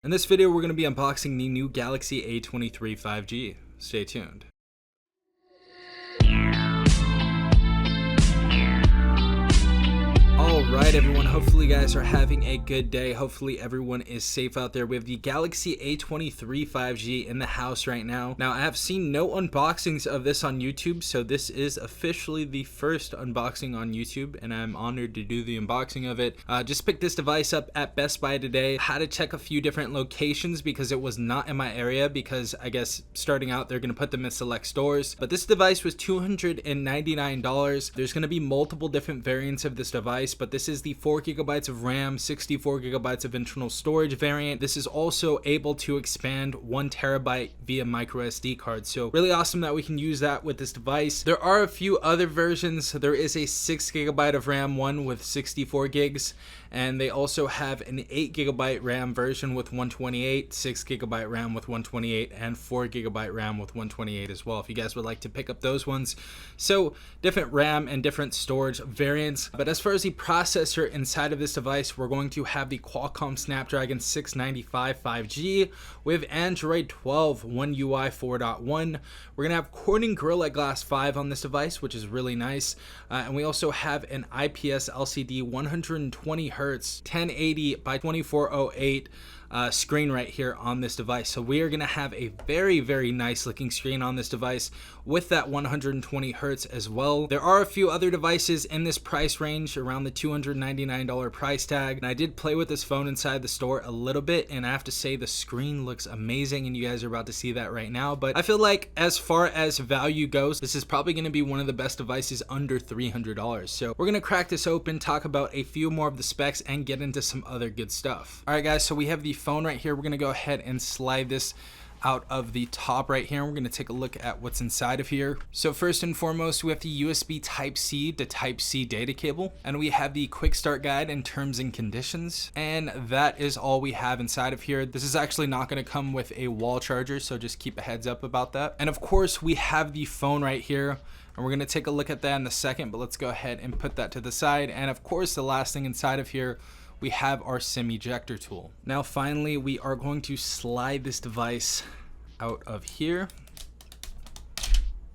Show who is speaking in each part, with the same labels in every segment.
Speaker 1: In this video, we're going to be unboxing the new Galaxy A23 5G. Stay tuned. Alright everyone, hopefully you guys are having a good day. Hopefully everyone is safe out there. We have the Galaxy A23 5G in the house right now. Now I have seen no unboxings of this on YouTube, so this is officially the first unboxing on YouTube and I'm honored to do the unboxing of it. Just picked this device up at Best Buy today. Had to check a few different locations because it was not in my area, because I guess starting out they're going to put them in select stores. But this device was $299. There's going to be multiple different variants of this device, but this is the 4GB of RAM, 64GB of internal storage variant. This is also able to expand 1TB via micro SD card. So really awesome that we can use that with this device. There are a few other versions. There is a 6GB of RAM one with 64 gigs, and they also have an 8GB RAM version with 128, 6GB RAM with 128, and 4GB RAM with 128 as well, if you guys would like to pick up those ones. So different RAM and different storage variants. But as far as the processor inside of this device, we're going to have the Qualcomm Snapdragon 695 5G with Android 12 One UI 4.1. We're gonna have Corning Gorilla Glass 5 on this device, which is really nice. And we also have an IPS LCD 120Hz 1080 by 2408 screen right here on this device. So we are going to have a very nice looking screen on this device with that 120 Hz as well. There are a few other devices in this price range around the $299 price tag, and I did play with this phone inside the store a little bit, and I have to say the screen looks amazing, and you guys are about to see that right now. But I feel like as far as value goes, this is probably going to be one of the best devices under $300. So we're going to crack this open, talk about a few more of the specs, and get into some other good stuff. All right guys, so we have the phone right here. We're going to go ahead and slide this out of the top right here. We're going to take a look at what's inside of here. So first and foremost, we have the USB Type-C to Type-C data cable, and we have the quick start guide and terms and conditions, and that is all we have inside of here. This is actually not going to come with a wall charger, so just keep a heads up about that. And of course we have the phone right here, and we're going to take a look at that in a second, but let's go ahead and put that to the side. And of course the last thing inside of here, we have our SIM ejector tool. Now finally, we are going to slide this device out of here.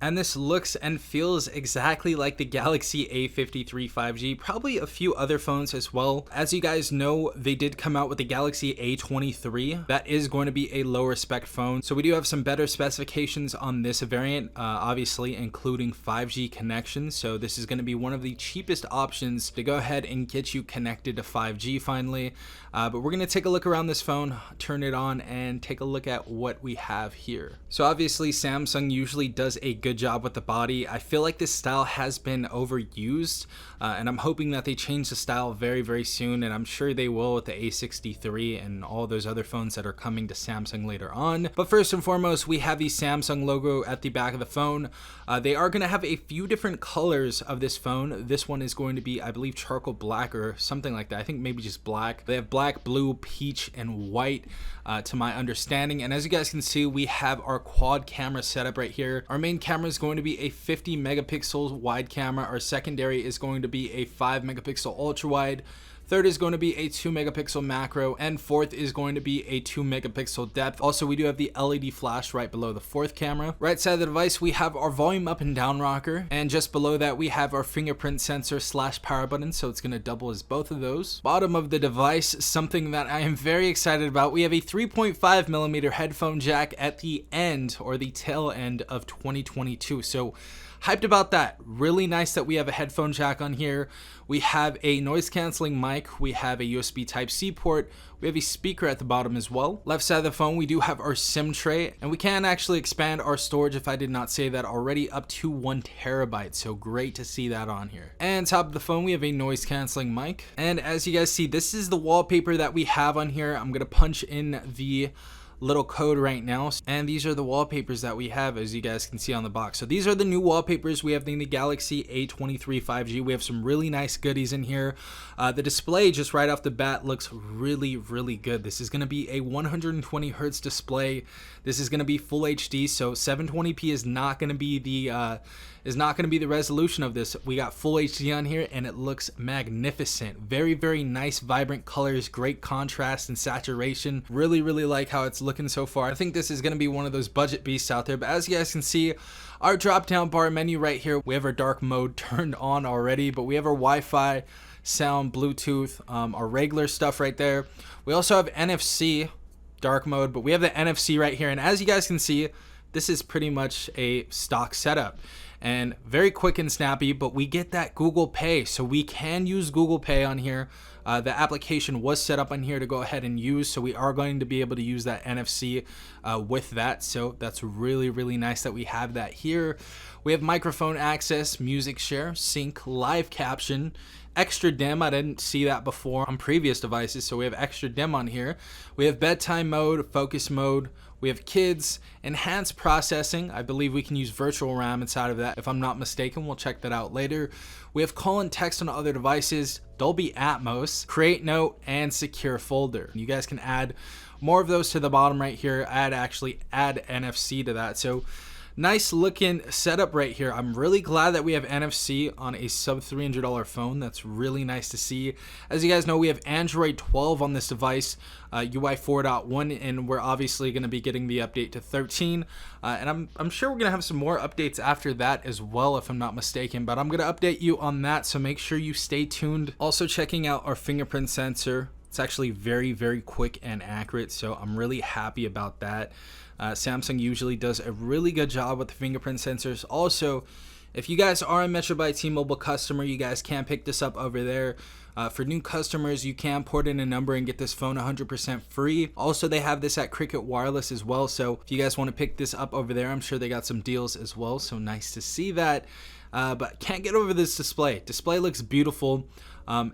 Speaker 1: And this looks and feels exactly like the Galaxy A53 5G, probably a few other phones as well. As you guys know, they did come out with the Galaxy A23. That is going to be a lower spec phone. So we do have some better specifications on this variant, obviously including 5G connections. So this is going to be one of the cheapest options to go ahead and get you connected to 5G finally. But we're going to take a look around this phone, turn it on, and take a look at what we have here. So obviously Samsung usually does a good job with the body. I feel like this style has been overused, and I'm hoping that they change the style very soon, and I'm sure they will with the A63 and all those other phones that are coming to Samsung later on. But first and foremost, we have the Samsung logo at the back of the phone. They are going to have a few different colors of this phone. This one is going to be, I believe, charcoal black or something like that. I think maybe just black. They have black, blue, peach, and white to my understanding. And as you guys can see, we have our quad camera setup right here. Our main camera is going to be a 50 megapixel wide camera. Our secondary is going to be a 5 megapixel ultra wide. Third is going to be a 2 megapixel macro, and fourth is going to be a 2 megapixel depth. Also, we do have the LED flash right below the fourth camera. Right side of the device, we have our volume up and down rocker, and just below that we have our fingerprint sensor / power button, so it's going to double as both of those. Bottom of the device, something that I am very excited about, we have a 3.5mm headphone jack at the end, or the tail end of 2022. So hyped about that. Really nice that we have a headphone jack on here. We have a noise canceling mic. We have a USB Type-C port. We have a speaker at the bottom as well. Left side of the phone, we do have our SIM tray, and we can actually expand our storage, if I did not say that already, up to 1TB. So great to see that on here. And top of the phone, we have a noise canceling mic. And as you guys see, this is the wallpaper that we have on here. I'm gonna punch in the little code right now, and these are the wallpapers that we have, as you guys can see on the box. So these are the new wallpapers we have in the Galaxy A23 5G. We have some really nice goodies in here. The display just right off the bat looks really good. This is going to be a 120 hertz display. This is going to be full HD, so 720p is not going to be the resolution of this. We got full HD on here, and it looks magnificent. Very nice, vibrant colors, great contrast and saturation. Really like how it's looking so far. I think this is going to be one of those budget beasts out there. But as you guys can see, our drop down bar menu right here, we have our dark mode turned on already, but we have our Wi-Fi, sound, Bluetooth, our regular stuff right there. We also have NFC dark mode, but we have the NFC right here, and as you guys can see, this is pretty much a stock setup and very quick and snappy, but we get that Google Pay, so we can use Google Pay on here. The application was set up on here to go ahead and use, so we are going to be able to use that NFC with that, so that's really nice that we have that here. We have microphone access, music share, sync, live caption, extra dim. I didn't see that before on previous devices, so we have extra dim on here. We have bedtime mode, focus mode. We have kids, enhanced processing. I believe we can use virtual RAM inside of that, if I'm not mistaken. We'll check that out later. We have call and text on other devices, Dolby Atmos, create note, and secure folder. You guys can add more of those to the bottom right here. Actually add NFC to that. So nice looking setup right here. I'm really glad that we have NFC on a sub $300 phone. That's really nice to see. As you guys know, we have Android 12 on this device, UI 4.1, and we're obviously going to be getting the update to 13. And I'm sure we're going to have some more updates after that as well, if I'm not mistaken. But I'm going to update you on that, so make sure you stay tuned. Also checking out our fingerprint sensor. It's actually very quick and accurate, so I'm really happy about that. Samsung usually does a really good job with the fingerprint sensors. Also, if you guys are a Metro by T-Mobile customer, you guys can pick this up over there. For new customers, you can port in a number and get this phone 100% free. Also, they have this at Cricket Wireless as well, so if you guys want to pick this up over there, I'm sure they got some deals as well, so nice to see that. But can't get over this display. Display looks beautiful.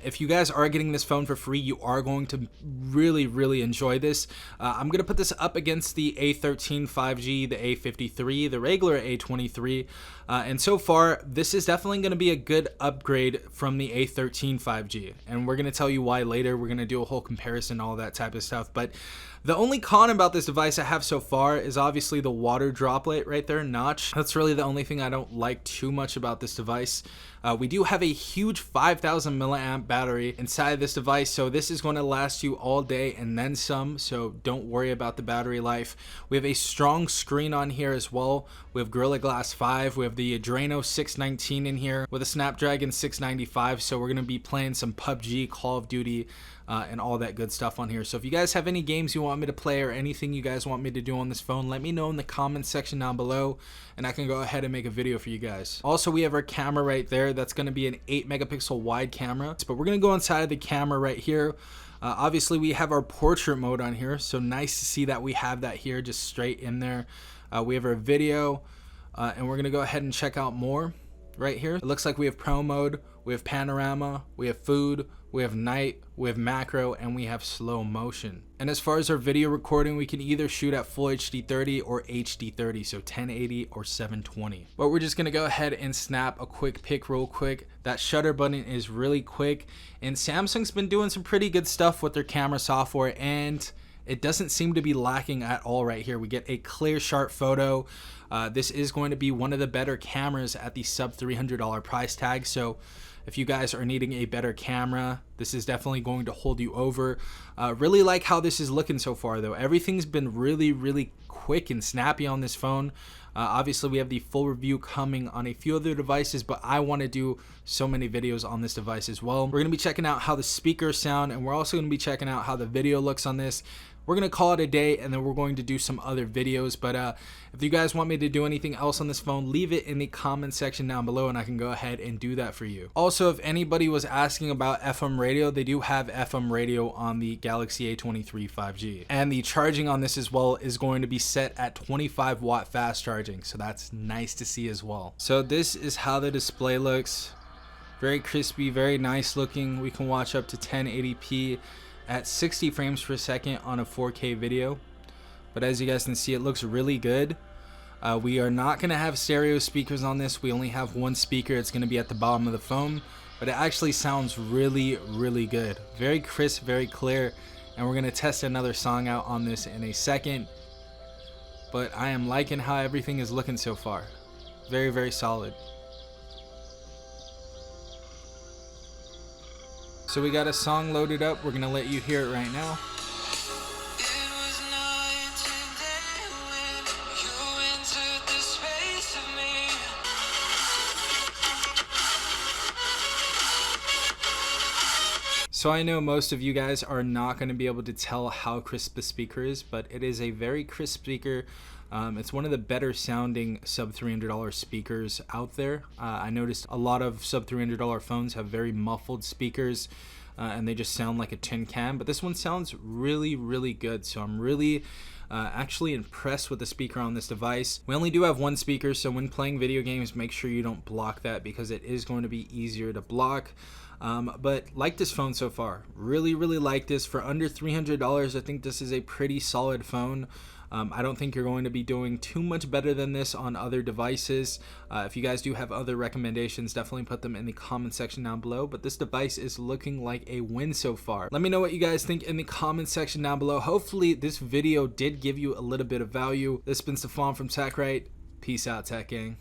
Speaker 1: If you guys are getting this phone for free, you are going to really enjoy this. I'm going to put this up against the A13 5G, the A53, the regular A23, and so far this is definitely going to be a good upgrade from the A13 5G, and we're going to tell you why later. We're going to do a whole comparison, all that type of stuff. But the only con about this device I have so far is obviously the water droplet right there, notch. That's really the only thing I don't like too much about this device. We do have a huge 5,000 milliamp battery inside this device, so this is going to last you all day and then some, so don't worry about the battery life. We have a strong screen on here as well. We have Gorilla Glass 5, we have the Adreno 619 in here with a Snapdragon 695, so we're going to be playing some PUBG, Call of Duty, and all that good stuff on here. So if you guys have any games you want me to play or anything you guys want me to do on this phone, let me know in the comments section down below, and I can go ahead and make a video for you guys. Also, we have our camera right there. That's going to be an 8 megapixel wide camera, but we're going to go inside of the camera right here. Obviously, we have our portrait mode on here, so nice to see that we have that here just straight in there. We have our video, and we're going to go ahead and check out more right here. It looks like we have pro mode, we have panorama, we have food, we have night, we have macro, and we have slow motion. And as far as our video recording, we can either shoot at full HD 30 or HD 30, so 1080 or 720. But we're just gonna go ahead and snap a quick pic real quick. That shutter button is really quick, and Samsung's been doing some pretty good stuff with their camera software, and it doesn't seem to be lacking at all right here. We get a clear, sharp photo. This is going to be one of the better cameras at the sub $300 price tag, so if you guys are needing a better camera, this is definitely going to hold you over. Really like how this is looking so far though. Everything's been really quick and snappy on this phone. Obviously we have the full review coming on a few other devices, but I want to do so many videos on this device as well. We're going to be checking out how the speakers sound, and we're also going to be checking out how the video looks on this. We're going to call it a day, and then we're going to do some other videos. But if you guys want me to do anything else on this phone, leave it in the comment section down below, and I can go ahead and do that for you. Also, if anybody was asking about FM radio, they do have FM radio on the Galaxy A23 5G. And the charging on this as well is going to be set at 25 watt fast charging, so that's nice to see as well. So this is how the display looks. Very crispy, very nice looking. We can watch up to 1080p at 60 frames per second on a 4K video. But as you guys can see, it looks really good. We are not going to have stereo speakers on this. We only have one speaker. It's going to be at the bottom of the phone, but it actually sounds really, really good. Very crisp, very clear. And we're going to test another song out on this in a second. But I am liking how everything is looking so far. Very, very solid. So we got a song loaded up. We're going to let you hear it right now. So I know most of you guys are not going to be able to tell how crisp the speaker is, but it is a very crisp speaker. It's one of the better sounding sub $300 speakers out there. I noticed a lot of sub $300 phones have very muffled speakers and they just sound like a tin can, but this one sounds really, really good. So I'm really actually impressed with the speaker on this device. We only do have one speaker, so when playing video games, make sure you don't block that because it is going to be easier to block. But like this phone so far, really, really like this. For under $300, I think this is a pretty solid phone. I don't think you're going to be doing too much better than this on other devices. If you guys do have other recommendations, definitely put them in the comment section down below. But this device is looking like a win so far. Let me know what you guys think in the comment section down below. Hopefully this video did give you a little bit of value. This has been Stefan from TechRight. Peace out, Tech Gang.